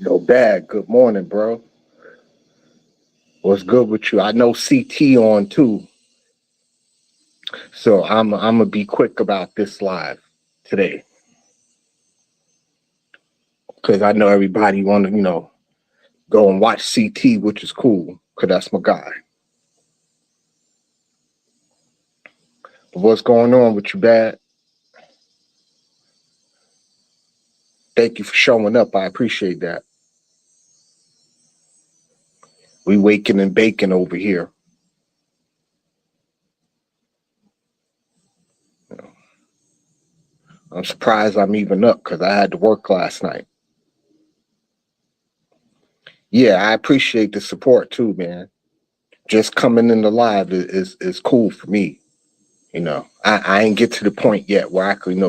Yo, Bad, good morning, bro. What's good with you? I know CT on too, so I'm gonna be quick about this live today because I know everybody want to go and watch CT, which is cool because that's my guy. But what's going on with you, Bad? Thank you for showing up. I appreciate that. We waking and baking over here. I'm surprised I'm even up because I had to work last night. Yeah, I appreciate the support too, man. Just coming in the live is cool for me. I ain't get to the point yet where I could,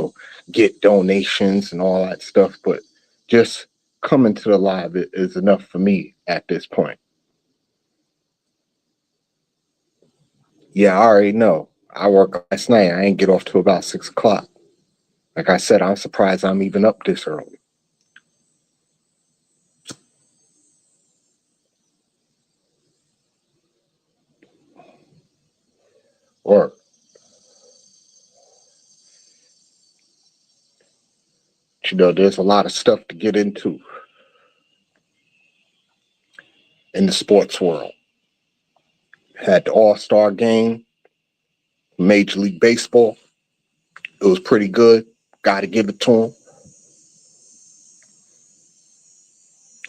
get donations and all that stuff, but just coming to the live is enough for me at this point. Yeah, I already know. I work last night. I ain't get off till about 6 o'clock. Like I said, I'm surprised I'm even up this early. Or, there's a lot of stuff to get into in the sports world. Had the All-Star game, Major League Baseball. It was pretty good. Got to give it to them.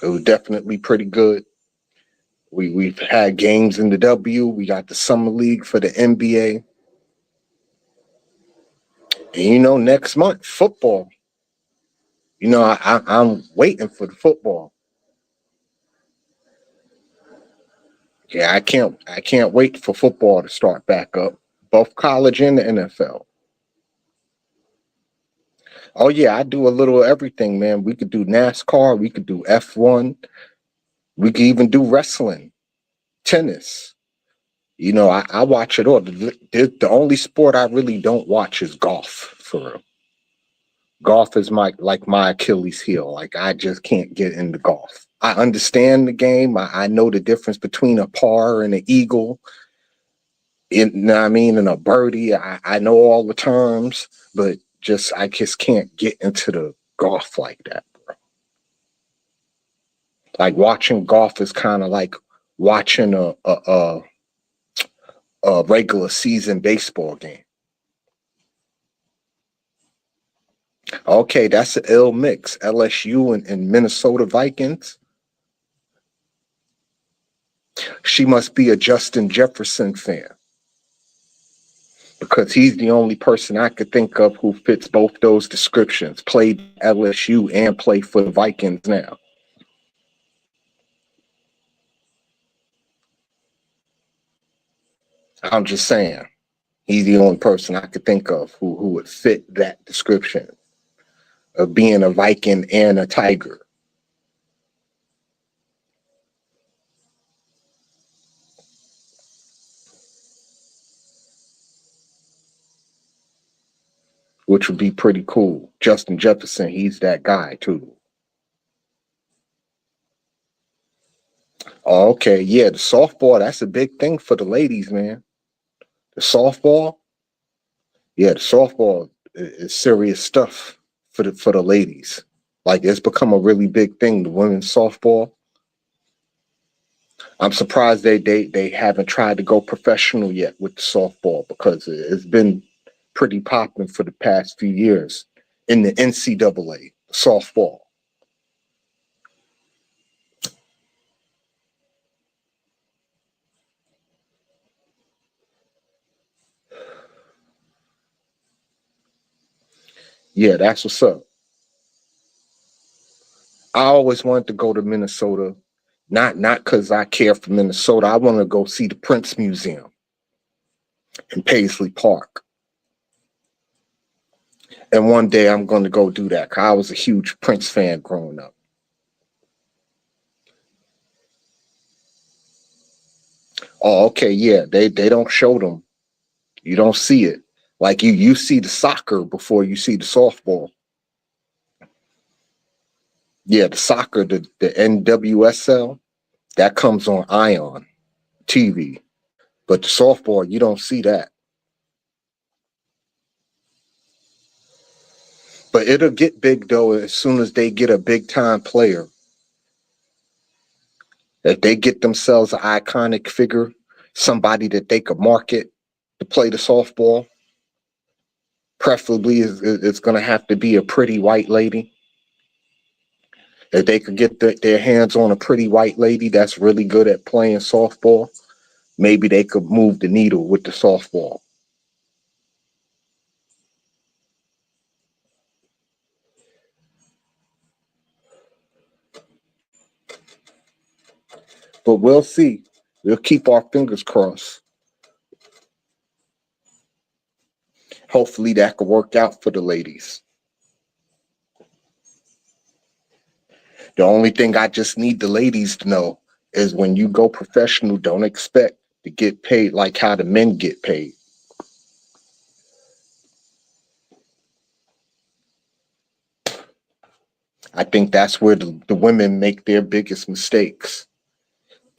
It was definitely pretty good. We've had games in the W. We got the summer league for the NBA, and next month football. I'm waiting for the football. Yeah, I can't wait for football to start back up, both college and the NFL. Oh yeah, I do a little of everything, man. We could do NASCAR, we could do F1, we could even do wrestling, tennis. I watch it all. The only sport I really don't watch is golf, for real. Golf is my Achilles heel. Like I just can't get into golf. I understand the game. I know the difference between a par and an eagle. And a birdie. I know all the terms, but I just can't get into the golf like that, bro. Like watching golf is kind of like watching a regular season baseball game. Okay, that's an ill mix. LSU and Minnesota Vikings. She must be a Justin Jefferson fan because he's the only person I could think of who fits both those descriptions. Played LSU and played for the Vikings now. I'm just saying, he's the only person I could think of who would fit that description of being a Viking and a Tiger. Which would be pretty cool. Justin Jefferson, he's that guy too. Oh, okay, yeah, the softball, that's a big thing for the ladies, man. The softball, yeah, the softball is serious stuff for the ladies. Like it's become a really big thing, the women's softball. I'm surprised they haven't tried to go professional yet with the softball because it's been pretty popular for the past few years in the NCAA softball. Yeah, that's what's up. I always wanted to go to Minnesota, not because I care for Minnesota. I want to go see the Prince Museum in Paisley Park. And one day I'm going to go do that. 'Cause I was a huge Prince fan growing up. Oh, okay, yeah. They don't show them. You don't see it. Like you see the soccer before you see the softball. Yeah, the soccer, the NWSL, that comes on Ion TV. But the softball, you don't see that. But it'll get big though as soon as they get a big time player. If they get themselves an iconic figure, somebody that they could market to play the softball, preferably it's going to have to be a pretty white lady. If they could get their hands on a pretty white lady that's really good at playing softball, maybe they could move the needle with the softball. But we'll see. We'll keep our fingers crossed. Hopefully that could work out for the ladies. The only thing I just need the ladies to know is when you go professional, don't expect to get paid like how the men get paid. I think that's where the women make their biggest mistakes,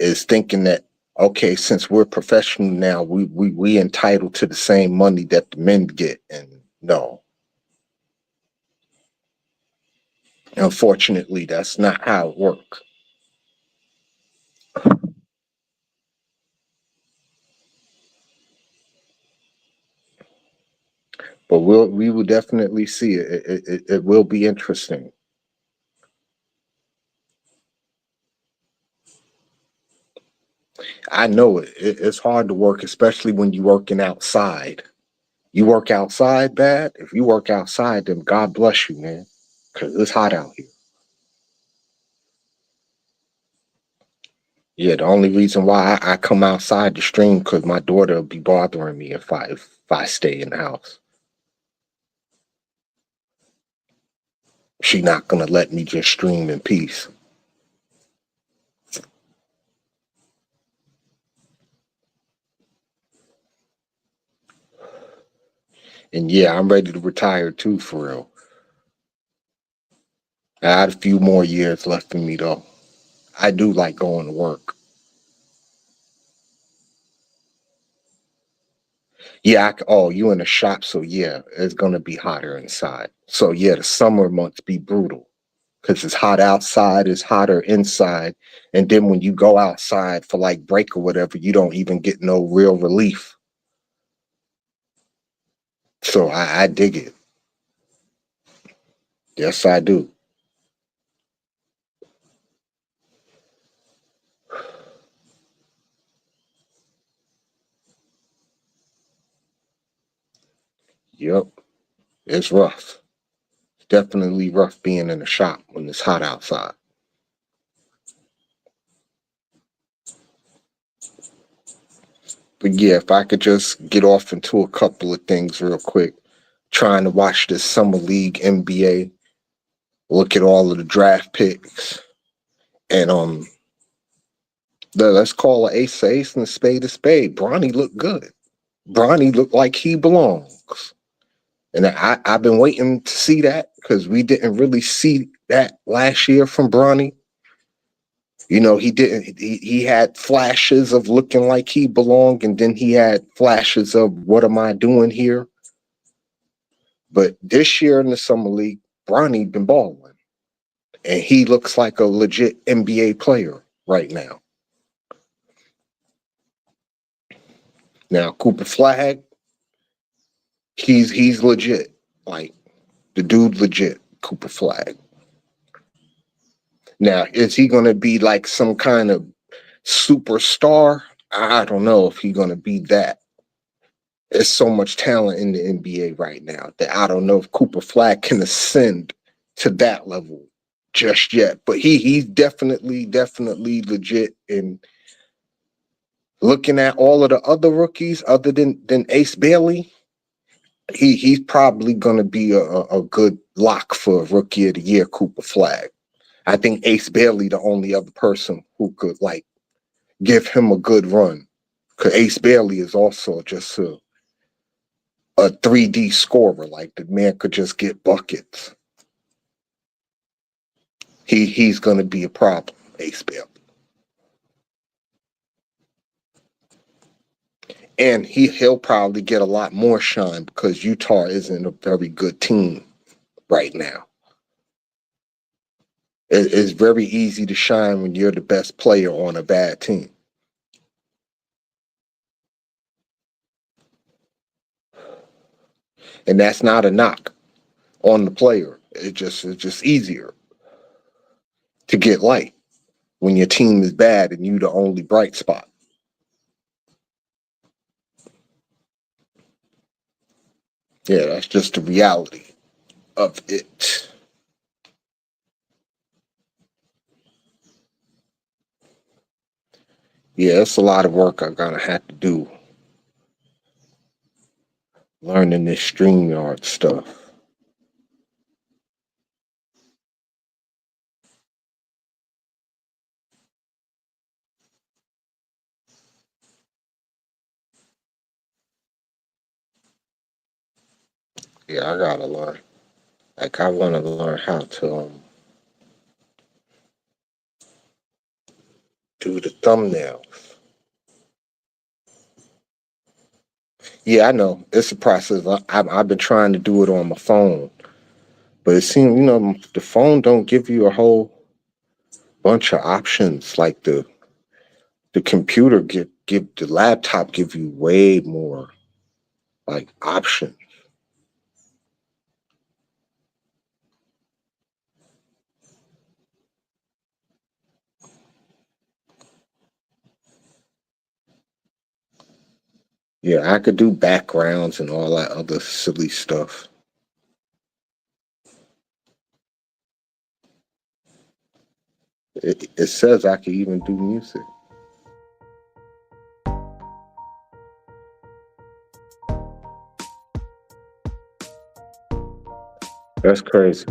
is thinking that, okay, since we're professional now, we entitled to the same money that the men get. And no, unfortunately, that's not how it works. But we will definitely see it. It will be interesting. I know it's hard to work, especially when you're working outside. You work outside bad. If you work outside, then God bless you, man, because it's hot out here. Yeah, the only reason why I come outside to stream because my daughter will be bothering me if I stay in the house. She not gonna let me just stream in peace. And yeah, I'm ready to retire too, for real. I had a few more years left in me though. I do like going to work. Yeah, oh, you in the shop, so yeah, it's gonna be hotter inside. So yeah, the summer months be brutal because it's hot outside, it's hotter inside, and then when you go outside for like break or whatever, you don't even get no real relief. So I dig it. Yes, I do. Yep, it's rough. It's definitely rough being in the shop when it's hot outside. But yeah, if I could just get off into a couple of things real quick, trying to watch this summer league NBA, look at all of the draft picks, and let's call an ace a ace and a spade. Bronny looked good. Bronny looked like he belongs. And I've been waiting to see that because we didn't really see that last year from Bronny. You know, he didn't. He had flashes of looking like he belonged, and then he had flashes of what am I doing here? But this year in the summer league, Bronny been balling, and he looks like a legit NBA player right now. Now Cooper Flag, he's legit. Like the dude, legit. Cooper Flag. Now, is he going to be like some kind of superstar? I don't know if he's going to be that. There's so much talent in the NBA right now that I don't know if Cooper Flag can ascend to that level just yet. But he's definitely legit. And looking at all of the other rookies, other than Ace Bailey, he's probably going to be a good lock for Rookie of the Year. Cooper Flag. I think Ace Bailey the only other person who could like give him a good run. Because Ace Bailey is also just a 3D scorer. Like the man could just get buckets. he's going to be a problem, Ace Bailey. And he'll probably get a lot more shine because Utah isn't a very good team right now. It's very easy to shine when you're the best player on a bad team. And that's not a knock on the player. It's just easier to get light when your team is bad and you the only bright spot. Yeah, that's just the reality of it. Yeah, it's a lot of work I'm gonna have to do learning this StreamYard stuff. Yeah, I gotta learn. Like I want to learn how to do the thumbnails. Yeah, I know it's a process. I've been trying to do it on my phone, but it seems the phone don't give you a whole bunch of options like the computer give the laptop give you way more like options. Yeah, I could do backgrounds and all that other silly stuff. It says I could even do music. That's crazy.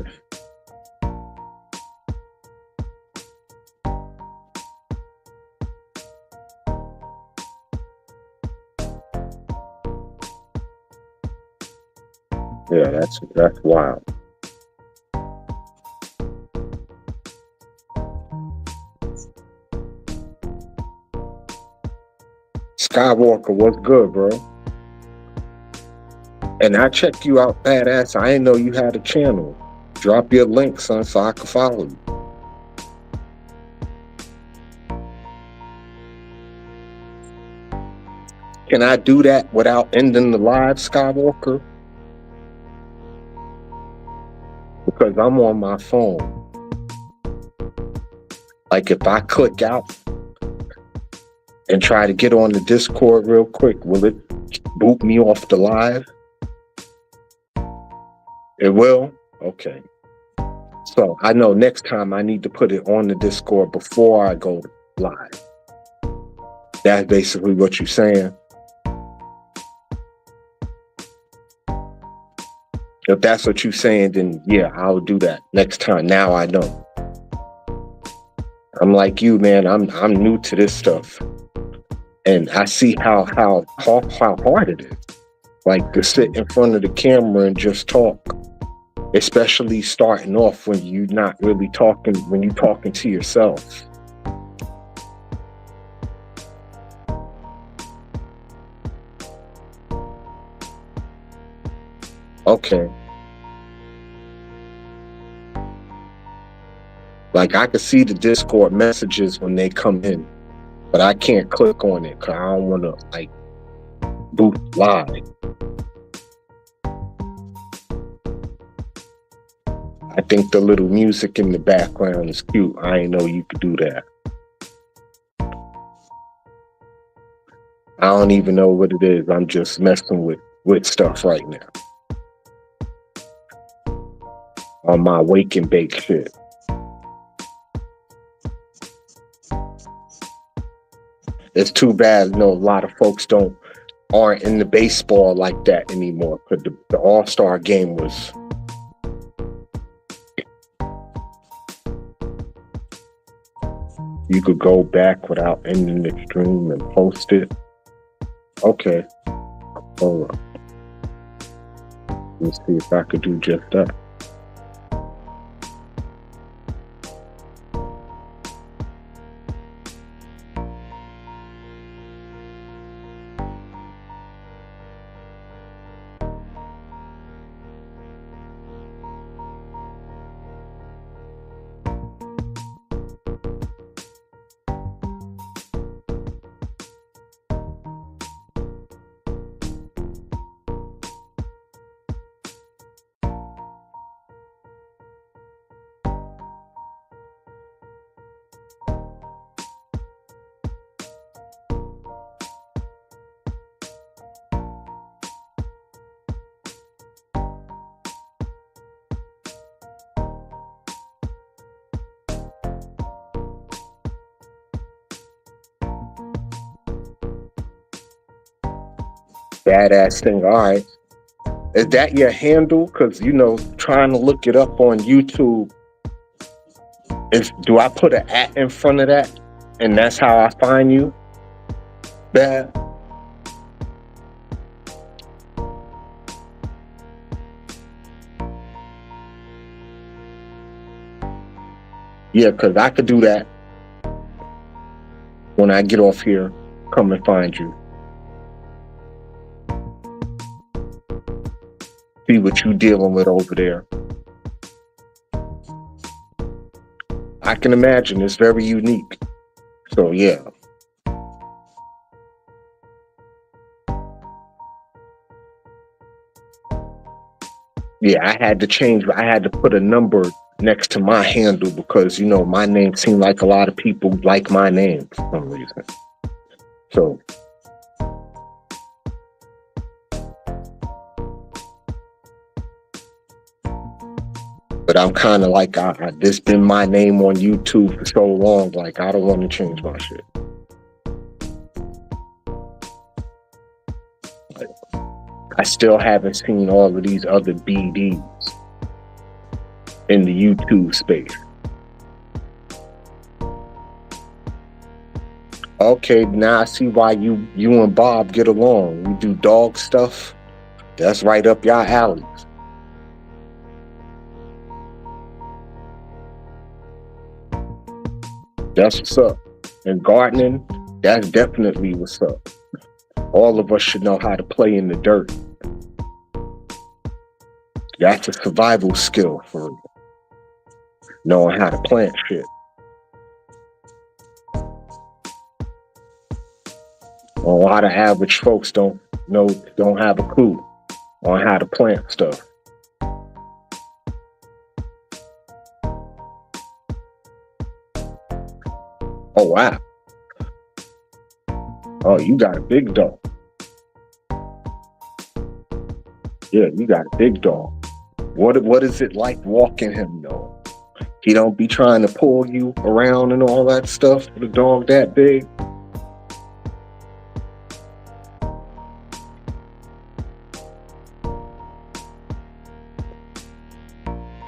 Yeah, that's wild. Skywalker, what's good, bro? And I checked you out, badass. I didn't know you had a channel. Drop your link, son, so I can follow you. Can I do that without ending the live, Skywalker? Because I'm on my phone. Like if I click out and try to get on the Discord real quick, will it boot me off the live? It will? Okay. So I know next time I need to put it on the Discord before I go live. That's basically what you're saying. If that's what you're saying, then yeah, I'll do that next time. Now I know. I'm like you, man. I'm new to this stuff, and I see how hard it is. Like to sit in front of the camera and just talk, especially starting off when you're not really talking, when you're talking to yourself. Okay. Like I can see the Discord messages when they come in, but I can't click on it because I don't want to like boot live. I think the little music in the background is cute. I didn't know you could do that. I don't even know what it is. I'm just messing with stuff right now on my wake and bake shit. It's too bad, a lot of folks aren't in the baseball like that anymore. Because the All-Star game was. You could go back without ending the stream and post it. Okay. Hold on. Let's see if I could do just that. Badass thing. All right. Is that your handle? Because, trying to look it up on YouTube, do I put an at in front of that? And that's how I find you? Bad. Yeah, because I could do that when I get off here. Come and find you. See what you dealing with over there. I can imagine it's very unique. So yeah. Yeah, I had to put a number next to my handle because, my name seemed like a lot of people like my name for some reason. So, but I'm kind of like, this been my name on YouTube for so long, like, I don't want to change my shit. Like, I still haven't seen all of these other BDs in the YouTube space. Okay, now I see why you and Bob get along. You do dog stuff. That's right up your alley. That's what's up. And gardening, that's definitely what's up. All of us should know how to play in the dirt. That's a survival skill for real. Knowing how to plant shit. A lot of average folks don't have a clue on how to plant stuff. Oh wow. Oh, you got a big dog. Yeah, you got a big dog. What is it like walking him though? He don't be trying to pull you around and all that stuff with a dog that big?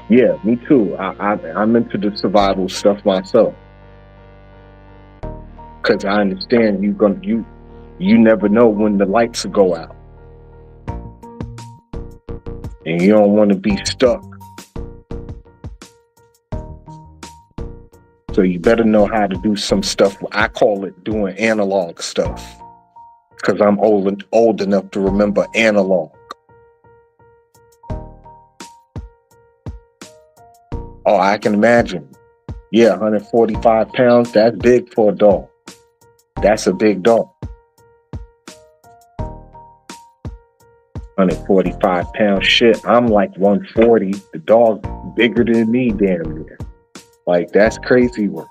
Yeah, me too. I'm into the survival stuff myself. Cause I understand you never know when the lights will go out. And you don't want to be stuck. So you better know how to do some stuff. I call it doing analog stuff. Cause I'm old enough to remember analog. Oh, I can imagine. Yeah, 145 pounds, that's big for a dog. That's a big dog. 145 pounds, shit. I'm like 140. The dog bigger than me, damn near. Like, that's crazy work.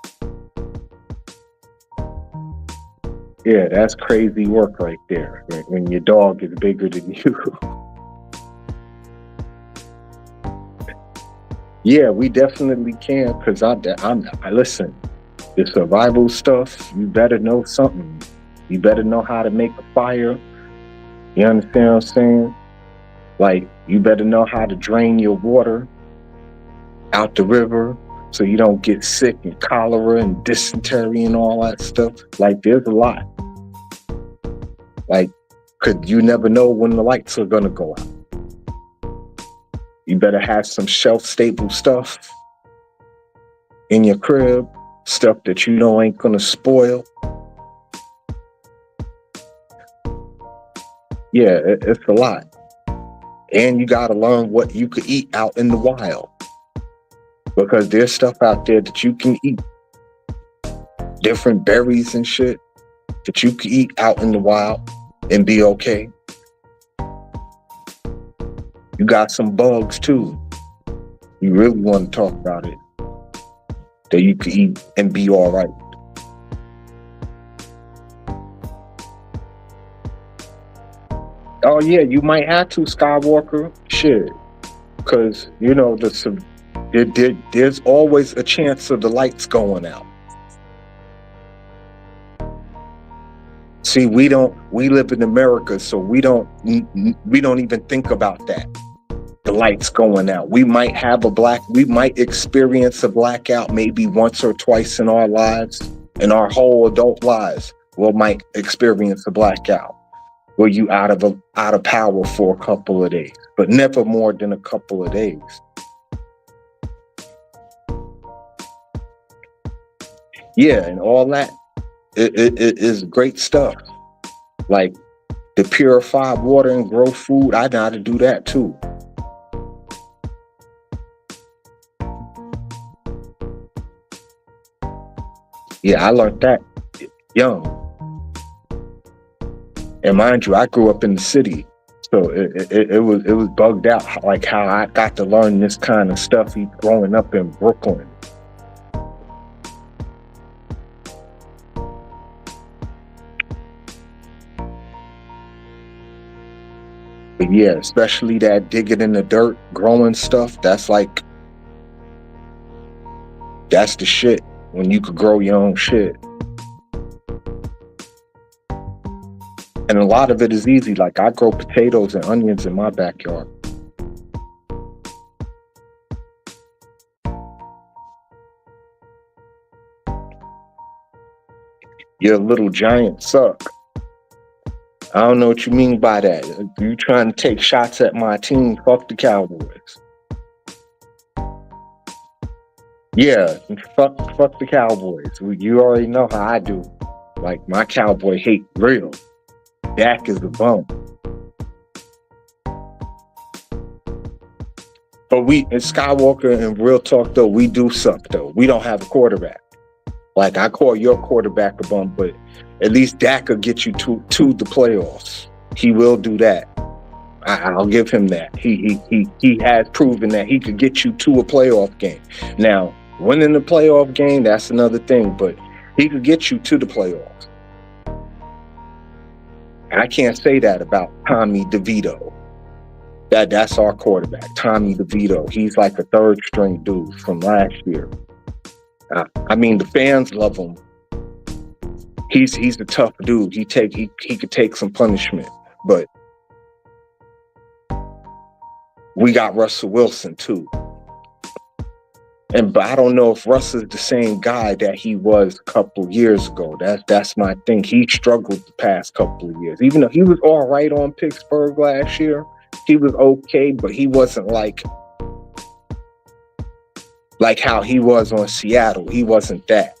Yeah, that's crazy work right there. When your dog is bigger than you. Yeah, we definitely can. Cause I listen. The survival stuff, you better know something. You better know how to make a fire. You understand what I'm saying? Like, you better know how to drain your water out the river so you don't get sick and cholera and dysentery and all that stuff. Like, there's a lot. Like, cause you never know when the lights are gonna go out. You better have some shelf-stable stuff in your crib, stuff that you know ain't gonna spoil. Yeah, it's a lot. And you gotta learn what you could eat out in the wild. Because there's stuff out there that you can eat. Different berries and shit that you can eat out in the wild and be okay. You got some bugs too. You really want to talk about it. That you can eat and be all right. Oh yeah, you might have to, Skywalker. Shit. Because, there's always a chance of the lights going out. See, we live in America, so we don't even think about that. The lights going out. We might experience a blackout maybe once or twice in our lives, in our whole adult lives. We might experience a blackout where you out of power for a couple of days, but never more than a couple of days. Yeah, and all that it is great stuff. Like the purified water and grow food, I know how to do that too. Yeah, I learned that young. And mind you, I grew up in the city, so it was bugged out like how I got to learn this kind of stuff growing up in Brooklyn. But yeah, especially that digging in the dirt, growing stuff. That's the shit when you could grow your own shit. And a lot of it is easy. Like I grow potatoes and onions in my backyard. You're a little giant suck. I don't know what you mean by that. If you trying to take shots at my team, fuck the Cowboys. Yeah, fuck the Cowboys. You already know how I do. Like my Cowboy hate real. Dak is the bum. But in Skywalker and Real Talk though, we do suck though. We don't have a quarterback. Like I call your quarterback a bum, but at least Dak will get you to the playoffs. He will do that. I'll give him that. He has proven that he could get you to a playoff game. Now, winning the playoff game, that's another thing, but he could get you to the playoffs. I can't say that about Tommy DeVito. That's our quarterback, Tommy DeVito. He's like a third string dude from last year. I mean, the fans love him. He's a tough dude. He could take some punishment, but we got Russell Wilson too. But I don't know if Russ is the same guy that he was a couple years ago. That's my thing. He struggled the past couple of years. Even though he was all right on Pittsburgh last year, he was okay, but he wasn't like how he was on Seattle. He wasn't that.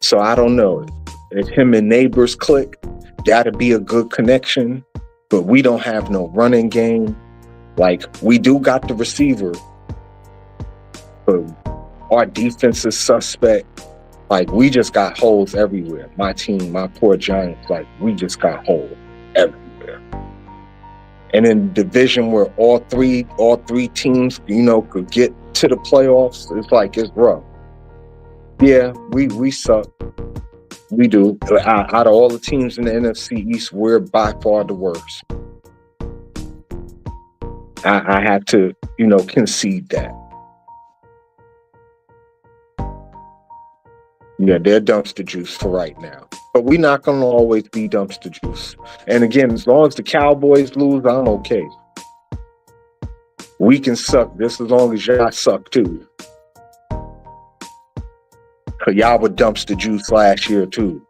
So I don't know. If him and Neighbors click, that'd be a good connection. But we don't have no running game. Like, we do got the receiver, but our defense is suspect. Like, we just got holes everywhere. My team, my poor Giants, like, we just got holes everywhere. And in the division where all three teams, could get to the playoffs, it's rough. Yeah, we suck. We do. Out of all the teams in the NFC East, we're by far the worst. I had to, concede that. Yeah, they're dumpster juice for right now. But we're not going to always be dumpster juice. And again, as long as the Cowboys lose, I'm okay. We can suck just as long as y'all suck too. Because y'all were dumpster juice last year too.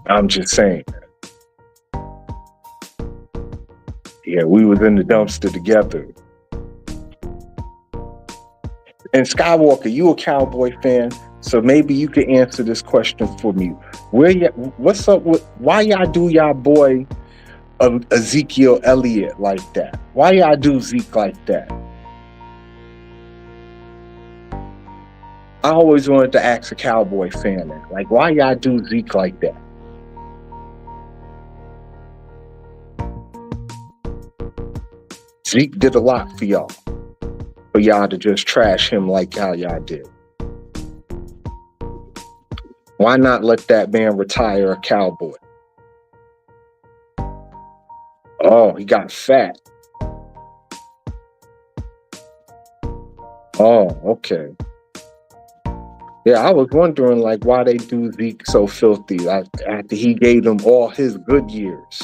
I'm just saying. Yeah, we was in the dumpster together. And Skywalker, you a Cowboy fan, so maybe you can answer this question for me. What's up with why y'all do y'all boy Ezekiel Elliott like that? Why y'all do Zeke like that? I always wanted to ask a Cowboy fan that. Like, why y'all do Zeke like that? Zeke did a lot for y'all. For y'all to just trash him like how y'all did. Why not let that man retire a Cowboy? Oh, he got fat. Oh, okay. Yeah, I was wondering like why they do Zeke so filthy. Like after he gave them all his good years.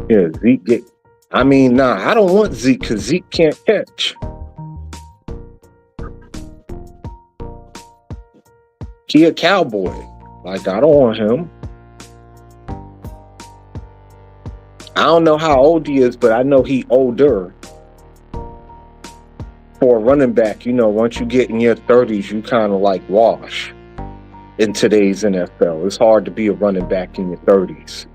Yeah, Zeke get. I mean, nah, I don't want Zeke because Zeke can't catch. He a cowboy. Like I don't want him. I don't know how old he is, but I know he older. For a running back, once you get in your 30s, you kind of like wash in today's NFL. It's hard to be a running back in your 30s.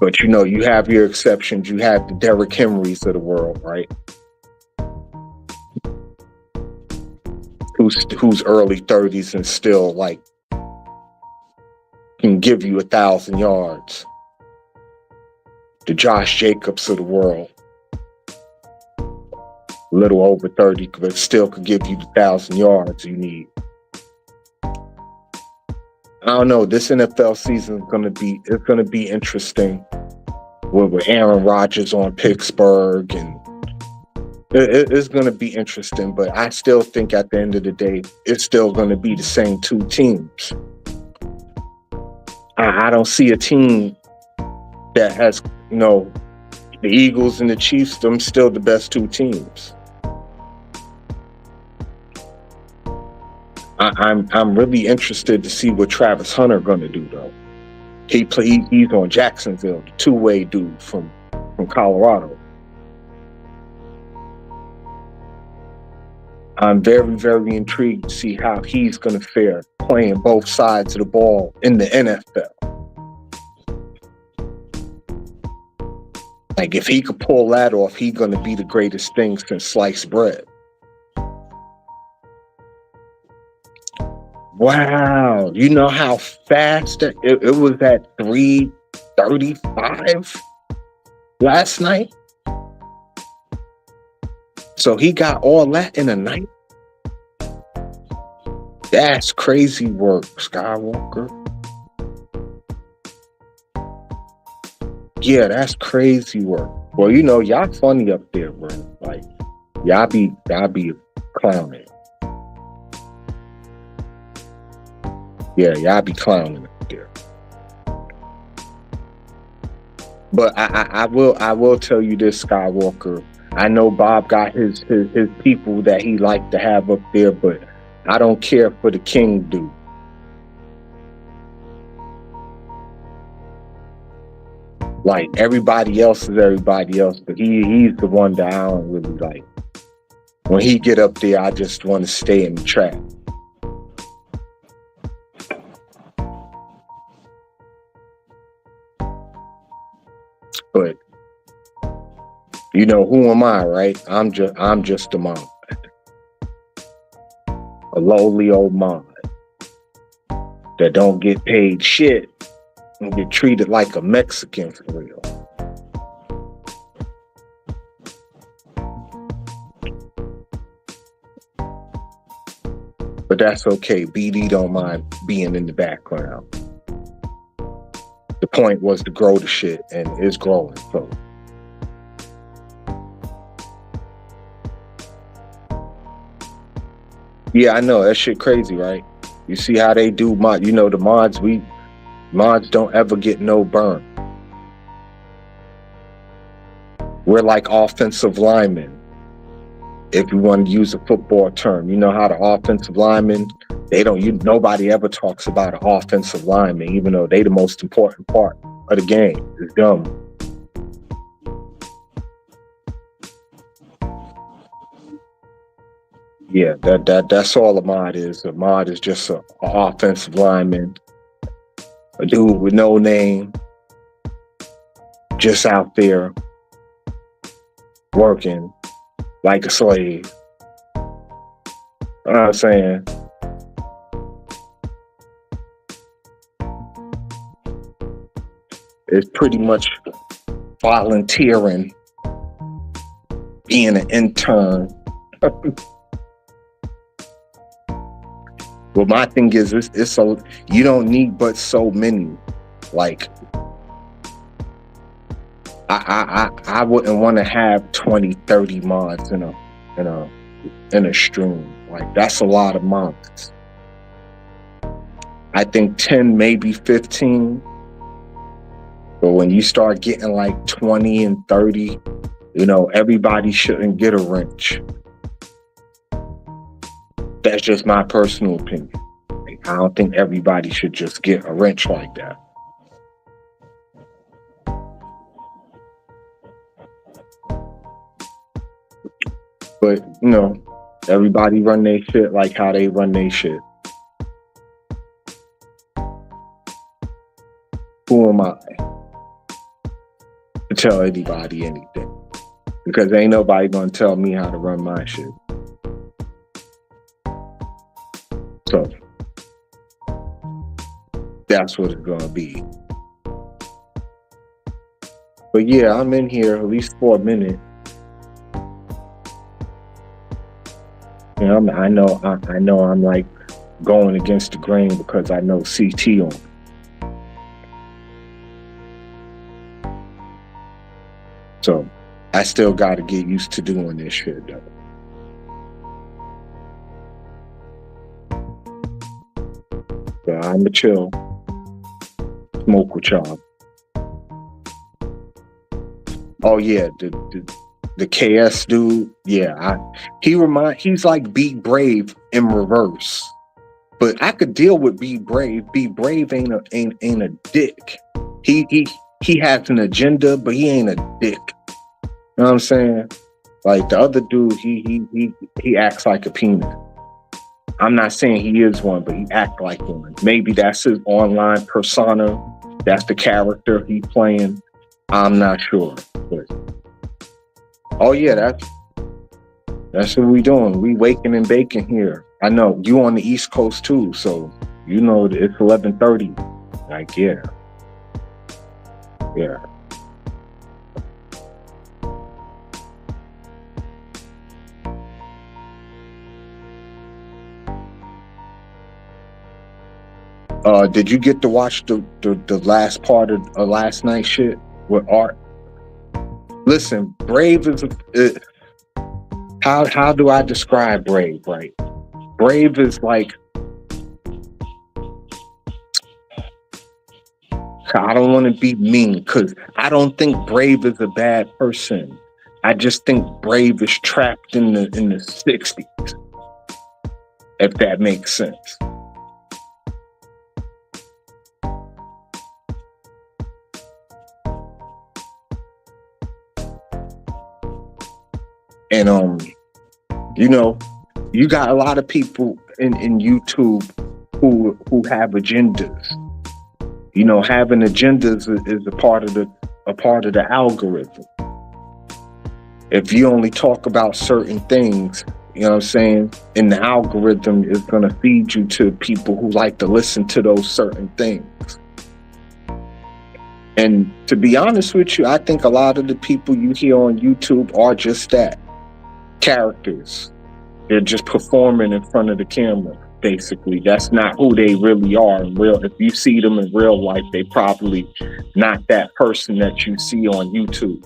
But you have your exceptions. You have the Derrick Henrys of the world, right? Who's early 30s and still like can give you 1,000 yards. The Josh Jacobs of the world. A little over 30, but still could give you the 1,000 yards you need. I don't know. This NFL season is gonna be interesting. With Aaron Rodgers on Pittsburgh, and it's gonna be interesting. But I still think at the end of the day, it's still gonna be the same two teams. I don't see a team that has, the Eagles and the Chiefs. Them still the best two teams. I'm really interested to see what Travis Hunter gonna do though. He's on Jacksonville, the two-way dude from Colorado. I'm very, very intrigued to see how he's gonna fare playing both sides of the ball in the NFL. Like if he could pull that off, he's gonna be the greatest thing since sliced bread. Wow, you know how fast it was at 3:35 last night? So he got all that in a night? That's crazy work, Skywalker. Yeah, that's crazy work. Well, y'all funny up there, bro. Like, y'all be clowning. Yeah, y'all be clowning up there. But I will tell you this, Skywalker. I know Bob got his people that he liked to have up there, but I don't care for the King dude. Like everybody else is everybody else, but he's the one that I don't really like. When he get up there, I just want to stay in the trap. But who am I, right? I'm just a mod, a lowly old mod that don't get paid shit and get treated like a Mexican for real. But that's okay. BD don't mind being in the background. The point was to grow the shit, and it's growing. So, yeah, I know that shit crazy, right? You see how they do the mods don't ever get no burn. We're like offensive linemen. If you want to use a football term, how the offensive linemen, nobody ever talks about an offensive lineman, even though they the most important part of the game. It's dumb. Yeah, that's all a mod is. A mod is just an offensive lineman, a dude with no name, just out there working like a slave. You know what I'm saying? It's pretty much volunteering, being an intern. Well, my thing is, it's so you don't need but so many. Like, I wouldn't want to have 20, 30 mods in a in a stream. Like that's a lot of mods. I think 10, maybe 15. But when you start getting like 20 and 30, everybody shouldn't get a wrench. That's just my personal opinion. I don't think everybody should just get a wrench like that. But, everybody run their shit like how they run their shit. Who am I to tell anybody anything? Because ain't nobody gonna tell me how to run my shit. So that's what it's gonna be. But yeah, I'm in here at least for a minute. I know I'm like going against the grain because I know CT on. So I still got to get used to doing this shit though. So I'ma chill, smoke with y'all. Oh yeah, the KS dude, yeah, he's like Be Brave in reverse. But I could deal with Be Brave. Be Brave ain't a dick. He has an agenda, but he ain't a dick. You know what I'm saying? Like the other dude, he acts like a penis. I'm not saying he is one, but he acts like one. Maybe that's his online persona. That's the character he's playing. I'm not sure. But oh yeah, that's what we doing. We waking and baking here. I know you on the East Coast too, so it's 11:30. Like yeah. Did you get to watch the last part of last night's shit with Art? Listen, Brave is how do I describe Brave? Right, Brave is like, I don't want to be mean because I don't think Brave is a bad person. I just think Brave is trapped in the 60s, if that makes sense. And you got a lot of people in YouTube who have agendas. Having agendas is a part of the algorithm. If you only talk about certain things, you know what I'm saying, and the algorithm is gonna feed you to people who like to listen to those certain things. And to be honest with you, I think a lot of the people you hear on YouTube are just that. Characters. They're just performing in front of the camera, basically. That's not who they really are in real. If you see them in real life, they probably not that person that you see on YouTube.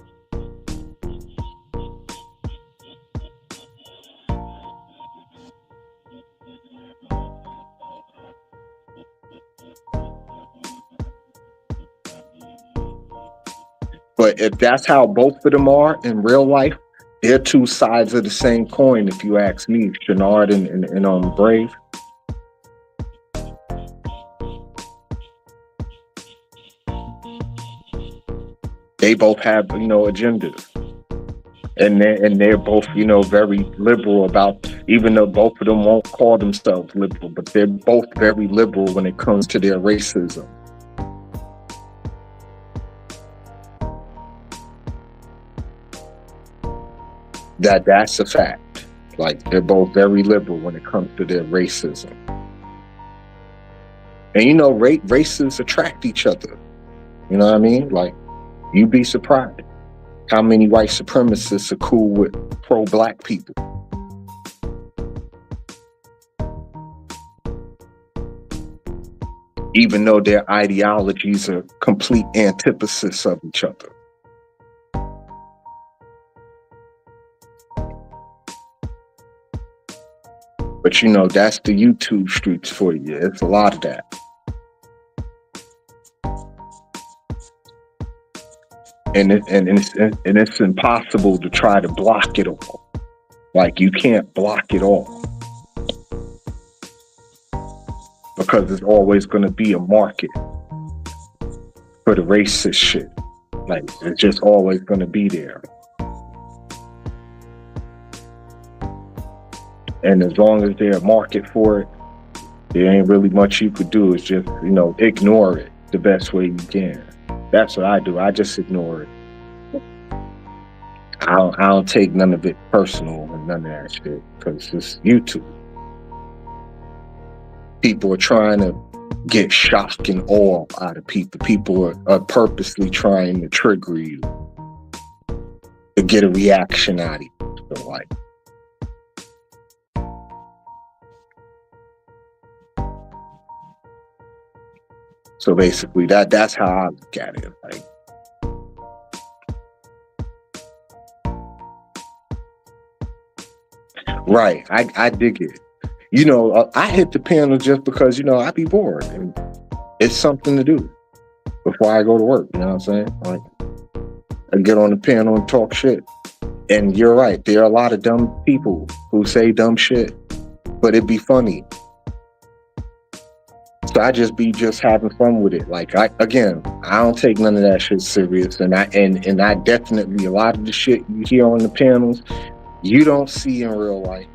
But if that's how both of them are in real life, they're two sides of the same coin, if you ask me. Shenard and Brave. They both have, agendas. And they're both, very liberal about, even though both of them won't call themselves liberal, but they're both very liberal when it comes to their racism. That's a fact. Like, they're both very liberal when it comes to their racism. And races attract each other. You know what I mean? Like, you'd be surprised how many white supremacists are cool with pro-black people. Even though their ideologies are complete antithesis of each other. But you know, that's the YouTube streets for you. It's a lot of that. And it's impossible to try to block it all. Like you can't block it all because there's always going to be a market for the racist shit. Like it's just always going to be there. And as long as there's a market for it, there ain't really much you could do. It's just, you know, ignore it the best way you can. That's what I do. I just ignore it. I don't take none of it personal and none of that shit because it's YouTube. People are trying to get shock and awe out of people. People are purposely trying to trigger you to get a reaction out of you. So like, so basically that's how I look at it. Like, right, I dig it. You know, I hit the panel just because, you know, I be bored and it's something to do before I go to work. You know what I'm saying? Like, I get on the panel and talk shit. And you're right, there are a lot of dumb people who say dumb shit, but it'd be funny. So I just be having fun with it. Like I don't take none of that shit serious. And I definitely, a lot of the shit you hear on the panels, you don't see in real life.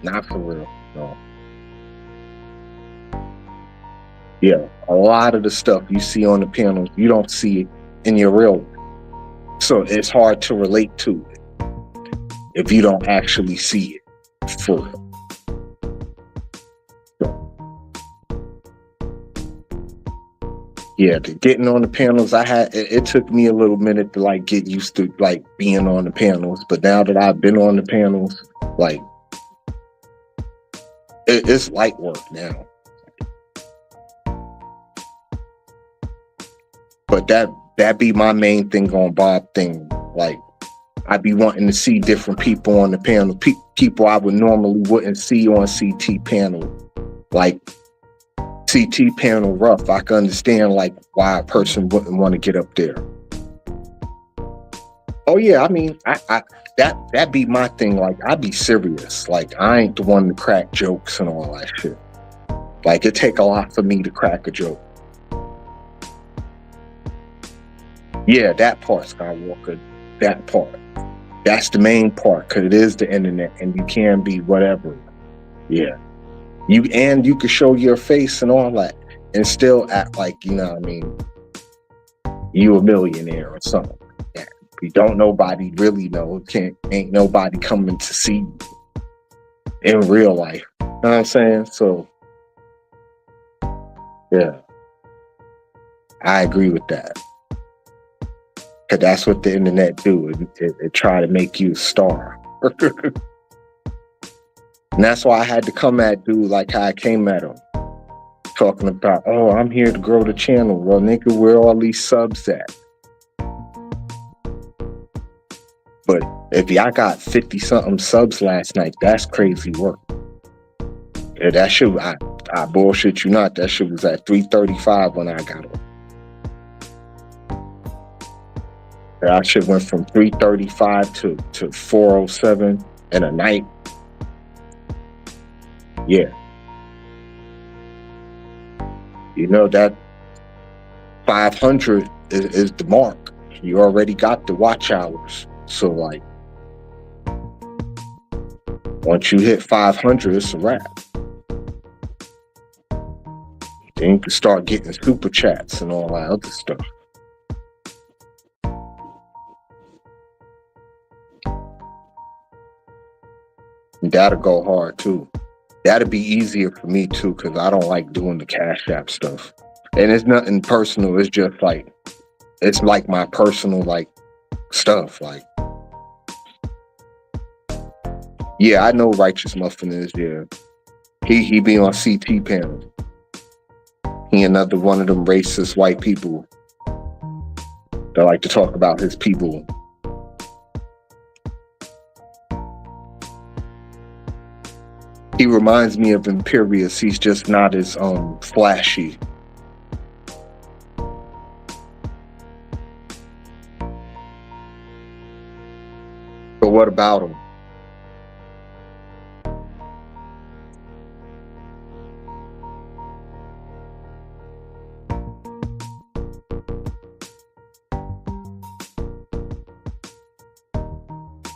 Not for real, no. Yeah, a lot of the stuff you see on the panels, you don't see it in your real life. So it's hard to relate to it if you don't actually see it for real. Yeah, getting on the panels, it took me a little minute to like get used to like being on the panels. But now that I've been on the panels, like it's light work now. But that be my main thing on Bob thing. Like I be wanting to see different people on the panel, people I would normally wouldn't see on CT panel, like. CT panel rough. I can understand like why a person wouldn't want to get up there. Oh yeah, I mean, I that be my thing. Like I be serious. Like I ain't the one to crack jokes and all that shit. Like it take a lot for me to crack a joke. Yeah, that part, Skywalker. That part. That's the main part because it is the internet and you can be whatever. Yeah. You could show your face and all that and still act like, you know what I mean, you a millionaire or something. Yeah. You don't nobody really know. Ain't nobody coming to see you in real life. You know what I'm saying? So yeah. I agree with that. Cause that's what the internet do. It try to make you a star. And that's why I had to come at dude like how I came at him. Talking about, oh, I'm here to grow the channel. Well, nigga, where all these subs at? But if y'all got 50-something subs last night, that's crazy work. Yeah, that shit, I bullshit you not, that shit was at 335 when I got on. That shit went from 335 to 407 in a night. Yeah. You know that 500 is the mark. You already got the watch hours. So like, once you hit 500, it's a wrap. Then you can start getting super chats and all that other stuff. And that'll go hard too. That'd be easier for me too, because I don't like doing the Cash App stuff. And it's nothing personal. It's just like, it's like my personal like stuff. Like, yeah, I know Righteous Muffin is there. He be on CT panel. He another one of them racist white people that like to talk about his people. He reminds me of Imperius. He's just not as flashy. But what about him?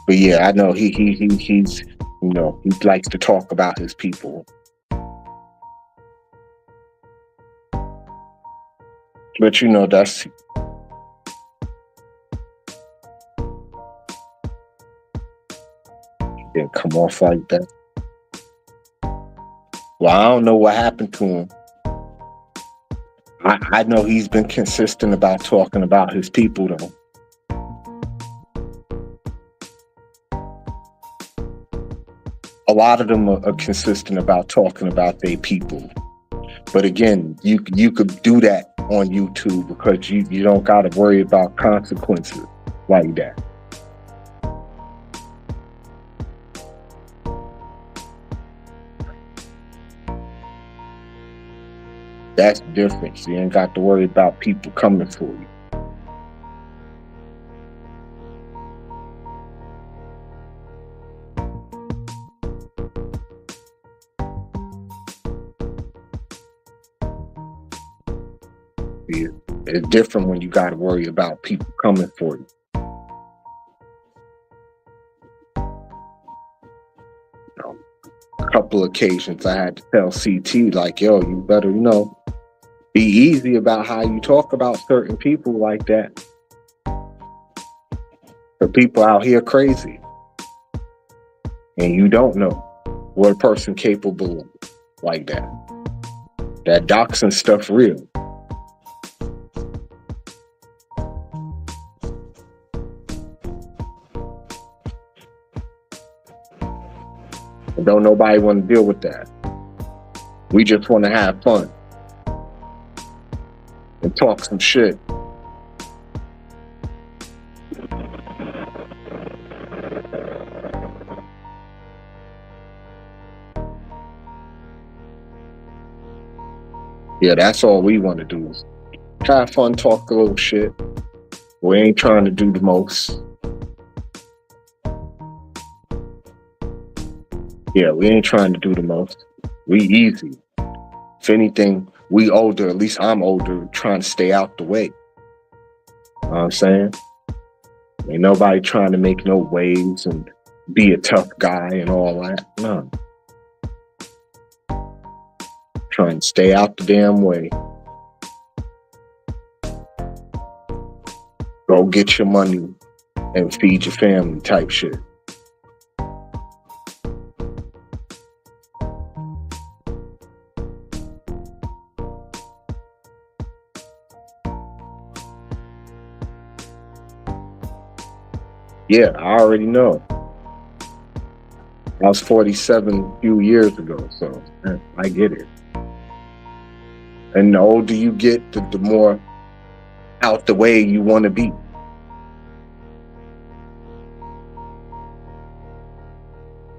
But yeah, I know he's he likes to talk about his people. But that's didn't come off like that. Well, I don't know what happened to him. I know he's been consistent about talking about his people though. A lot of them are consistent about talking about their people. But again, you could do that on YouTube because you don't got to worry about consequences like that. That's the difference. You ain't got to worry about people coming for you. It's different when you got to worry about people coming for you. A couple occasions I had to tell CT like, yo, you better, be easy about how you talk about certain people like that. The people out here crazy. And you don't know what a person capable of like that. That doxing stuff real. Don't nobody want to deal with that. We just want to have fun and talk some shit. Yeah, that's all we want to do is have fun, talk a little shit. We ain't trying to do the most. Yeah, we ain't trying to do the most. We easy. If anything, we older, at least I'm older, trying to stay out the way. You know what I'm saying? Ain't nobody trying to make no waves and be a tough guy and all that. No. Trying to stay out the damn way. Go get your money and feed your family type shit. Yeah, I already know. I was 47 a few years ago, so I get it. And the older you get, the more out the way you want to be.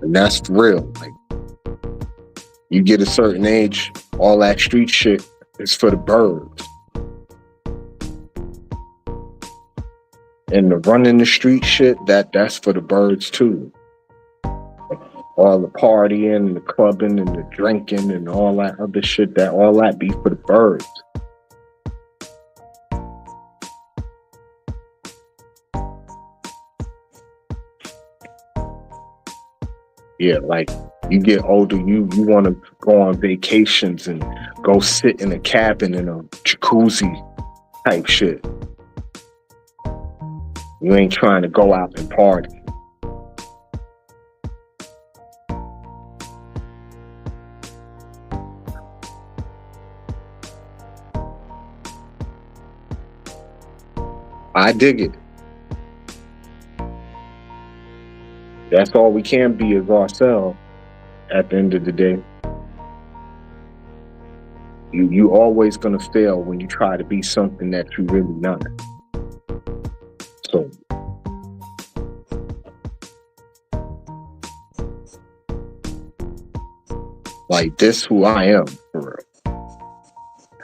And that's real. Like, you get a certain age, all that street shit is for the birds. And the running the street shit, that's for the birds too. All the partying and the clubbing and the drinking and all that other shit, all that be for the birds. Yeah, like you get older, you want to go on vacations and go sit in a cabin in a jacuzzi type shit. You ain't trying to go out and party. I dig it. That's all we can be is ourselves at the end of the day. You always gonna fail when you try to be something that you really not. So Like this who I am for real.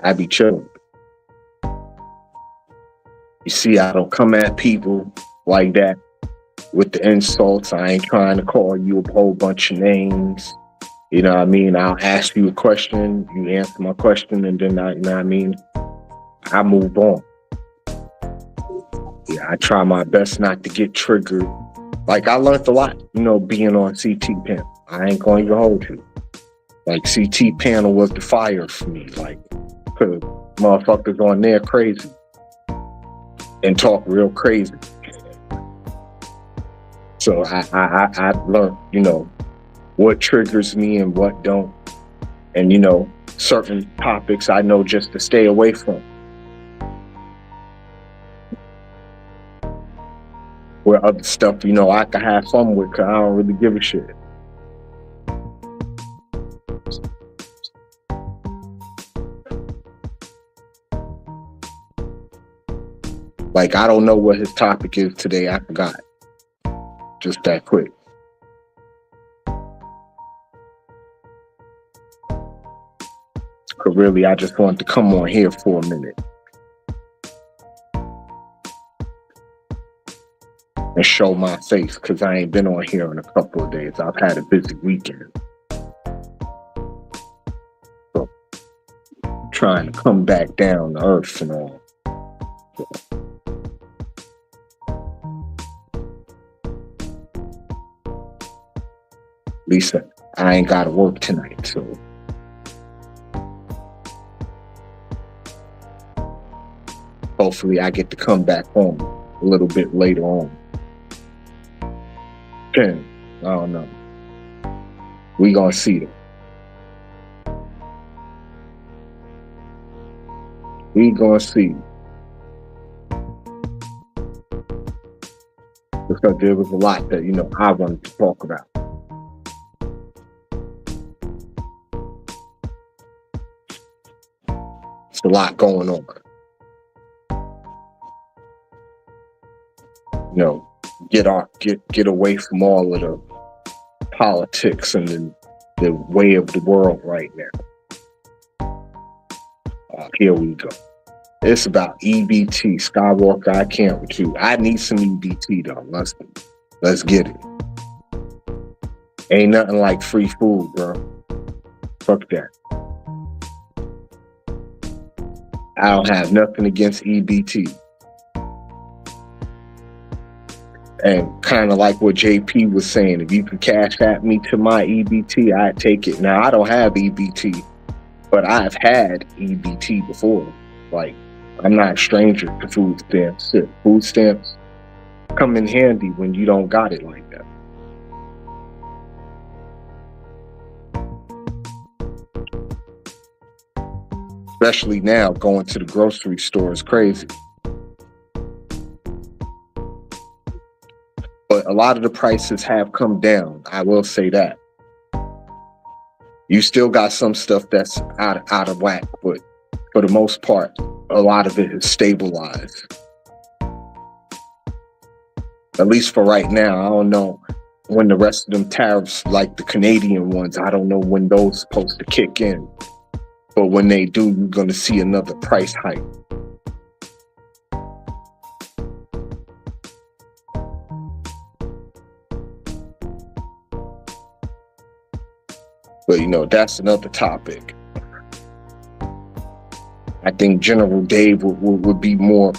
I be chilling. You see, I don't come at people like that with the insults. I ain't trying to call you a whole bunch of names. You know what I mean? I'll ask you a question, you answer my question, and then you know what I mean? I move on. Yeah, I try my best not to get triggered. Like I learned a lot, you know, being on CT panel. I ain't going to hold you. Like CT panel was the fire for me. Like, cause motherfuckers on there crazy and talk real crazy. So I learned, you know, what triggers me and what don't, and you know, certain topics I know just to stay away from. Where other stuff, you know, I can have fun with because I don't really give a shit. Like, I don't know what his topic is today. I forgot. Just that quick. But really, I just wanted to come on here for a minute and show my face because I ain't been on here in a couple of days. I've had a busy weekend. So, trying to come back down to earth and all. So, Lisa, I ain't got to work tonight, so hopefully I get to come back home a little bit later on. I don't know. We gonna see them. We gonna see. Because there was a lot that, you know, I wanted to talk about. It's a lot going on. You know, get away from all of the politics and the way of the world right now. Here we go. It's about EBT. Skywalker, I can't with you. I need some EBT though. Let's get it. Ain't nothing like free food, bro. Fuck that. I don't have nothing against EBT. And kind of like what JP was saying, if you can cash at me to my EBT, I'd take it. Now, I don't have EBT, but I've had EBT before. Like, I'm not a stranger to food stamps. Food stamps come in handy when you don't got it like that. Especially now, going to the grocery store is crazy. But a lot of the prices have come down. I will say that. You still got some stuff that's out of whack, but for the most part, a lot of it is stabilized. At least for right now. I don't know when the rest of them tariffs, like the Canadian ones, I don't know when those are supposed to kick in. But when they do, you're going to see another price hike. But, you know, that's another topic. I think General Dave would be more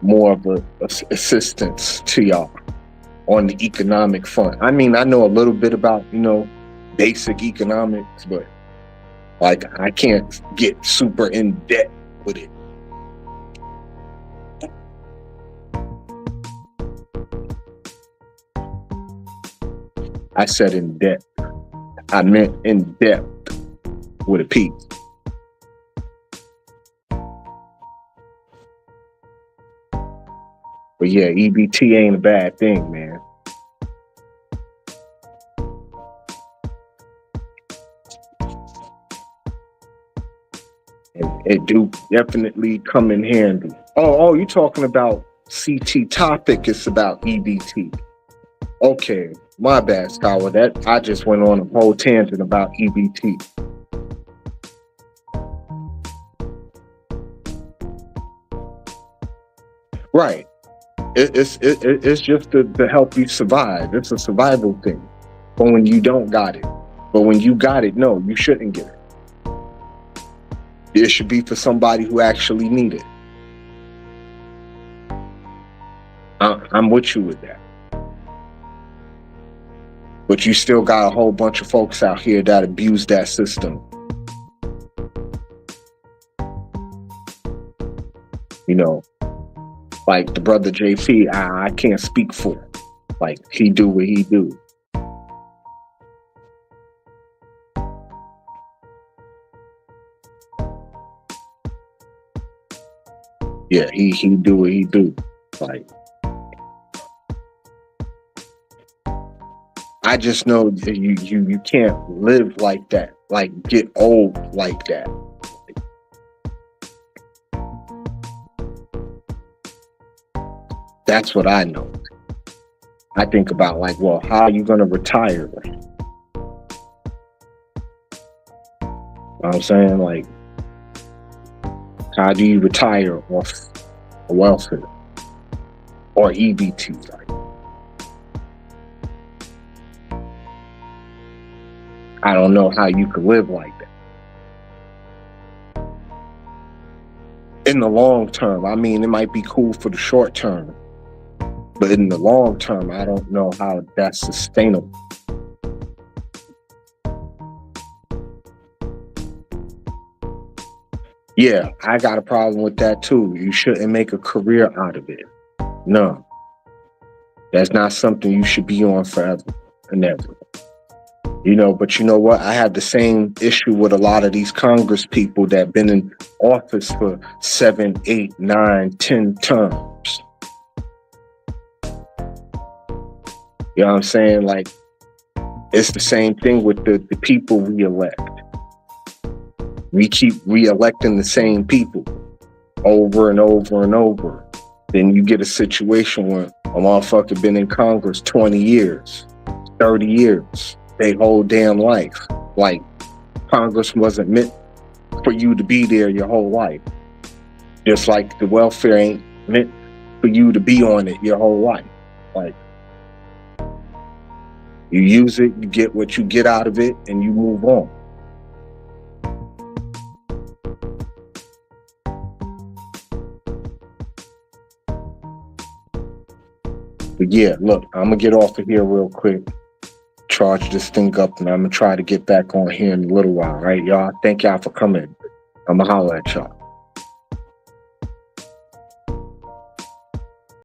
of a assistance to y'all on the economic front. I mean, I know a little bit about, you know, basic economics, but like I can't get super in debt with it. I said in debt. I meant in depth with a P. But yeah, EBT ain't a bad thing, man. And it do definitely come in handy. Oh, you talking about CT topic? It's about EBT. Okay, my bad, Scholar. That I just went on a whole tangent about EBT. Right. It's just to help you survive. It's a survival thing. But when you don't got it, but when you got it, no, you shouldn't get it. It should be for somebody who actually need it. I'm with you with that. But you still got a whole bunch of folks out here that abuse that system. You know, like the brother JP, I can't speak for him. Like, he do what he do. Yeah, he do what he do. Like, I just know that you can't live like that. Like, get old like that. That's what I know. I think about, like, well, how are you gonna retire? You know what I'm saying? Like, how do you retire off a welfare or EBT? Like, I don't know how you could live like that. In the long term, I mean, it might be cool for the short term, but in the long term, I don't know how that's sustainable. Yeah, I got a problem with that too. You shouldn't make a career out of it. No, that's not something you should be on forever and ever. You know, but you know what? I have the same issue with a lot of these Congress people that been in office for 7, 8, 9, 10 terms. You know what I'm saying? Like, it's the same thing with the people we elect. We keep re-electing the same people over and over and over. Then you get a situation where a motherfucker been in Congress 20 years, 30 years, they whole damn life. Like, Congress wasn't meant for you to be there your whole life. Just like the welfare ain't meant for you to be on it your whole life. Like, you use it, you get what you get out of it, and you move on. But yeah, look, I'm gonna get off of here real quick, charge this thing up, and I'm gonna try to get back on here in a little while, right, y'all? Thank y'all for coming. I'm gonna holler at y'all.